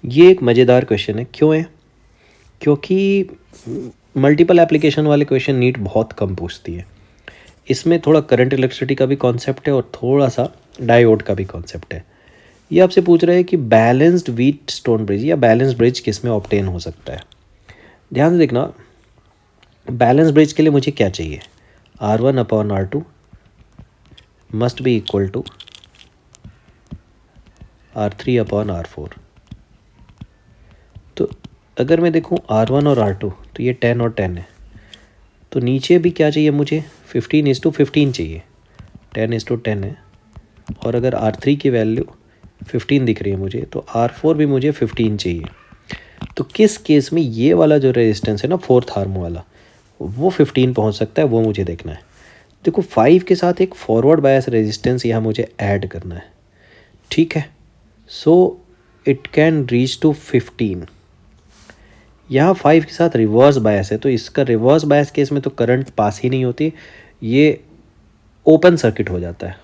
ये एक मज़ेदार क्वेश्चन है। क्यों है? क्योंकि मल्टीपल एप्लीकेशन वाले क्वेश्चन नीट बहुत कम पूछती है। इसमें थोड़ा करंट इलेक्ट्रिसिटी का भी कॉन्सेप्ट है और थोड़ा सा डायोड का भी कॉन्सेप्ट है। ये आपसे पूछ रहा है कि बैलेंस्ड व्हीट स्टोन ब्रिज या बैलेंस्ड ब्रिज किस में ऑब्टेन हो सकता है। ध्यान से देखना, बैलेंस ब्रिज के लिए मुझे क्या चाहिए? R1/R2 must be equal to R3/R4। तो अगर मैं देखूं R1 और R2 तो ये 10 और 10 है, तो नीचे भी क्या चाहिए मुझे? 15:15 चाहिए। 10:10 है। और अगर R3 की वैल्यू 15 दिख रही है मुझे, तो R4 भी मुझे 15 चाहिए। तो किस केस में ये वाला जो रेजिस्टेंस है ना, फोर्थ आर्म वाला, वो 15 पहुंच सकता है, वो मुझे देखना है। देखो 5 के साथ एक फॉरवर्ड बायस रेजिस्टेंस यहाँ मुझे ऐड करना है, ठीक है। So it can reach to 15। यहाँ 5 के साथ रिवर्स बायस है, तो इसका रिवर्स बायस केस में तो करंट पास ही नहीं होती, ये ओपन सर्किट हो जाता है,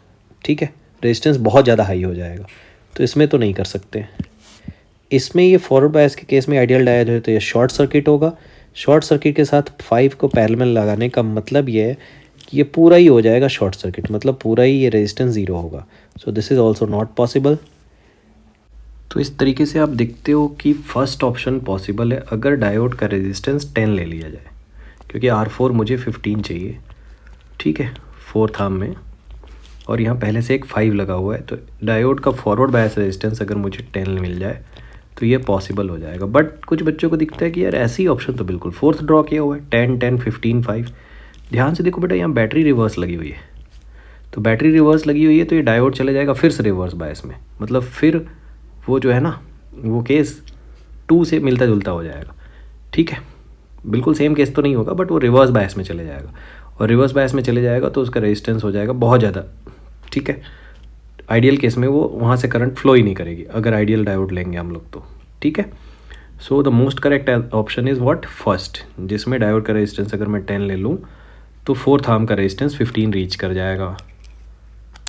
ठीक है। रेजिस्टेंस बहुत ज़्यादा हाई हो जाएगा, तो इसमें तो नहीं कर सकते। इसमें ये फॉरवर्ड बायस के केस में आइडियल डायोड है तो ये शॉर्ट सर्किट होगा। शॉर्ट सर्किट के साथ 5 को पैरेलल लगाने का मतलब ये है कि ये पूरा ही हो जाएगा शॉर्ट सर्किट, मतलब पूरा ही ये रेजिस्टेंस ज़ीरो होगा। So this is also not possible. तो इस तरीके से आप देखते हो कि फर्स्ट ऑप्शन पॉसिबल है अगर डायोड का रेजिस्टेंस 10 ले लिया जाए, क्योंकि R4 मुझे 15 चाहिए, ठीक है, फोर्थ आर्म में, और यहाँ पहले से एक 5 लगा हुआ है। तो डायोड का फॉरवर्ड बायस रेजिस्टेंस अगर मुझे 10 मिल जाए तो ये पॉसिबल हो जाएगा। बट कुछ बच्चों को दिखता है कि यार ऐसी ऑप्शन तो बिल्कुल, फोर्थ ड्रॉ किया हुआ है, 10 10 15 5। ध्यान से देखो बेटा, यहाँ बैटरी रिवर्स लगी हुई है, तो बैटरी रिवर्स लगी हुई है तो ये डायोड चले जाएगा फिर से रिवर्स बायस में, मतलब फिर वो जो है ना, वो केस 2 से मिलता जुलता हो जाएगा, ठीक है। बिल्कुल सेम केस तो नहीं होगा, बट वो रिवर्स बायस में चले जाएगा, और रिवर्स बायस में चले जाएगा तो उसका रेजिस्टेंस हो जाएगा बहुत ज़्यादा, ठीक है। आइडियल केस में वो वहाँ से करंट फ्लो ही नहीं करेगी अगर आइडियल डायोड लेंगे हम लोग तो, ठीक है। So the most correct option is what? First, जिसमें डायोड का रेजिस्टेंस अगर मैं 10 ले लूँ तो फोर्थ आर्म का रेजिस्टेंस 15 रीच कर जाएगा।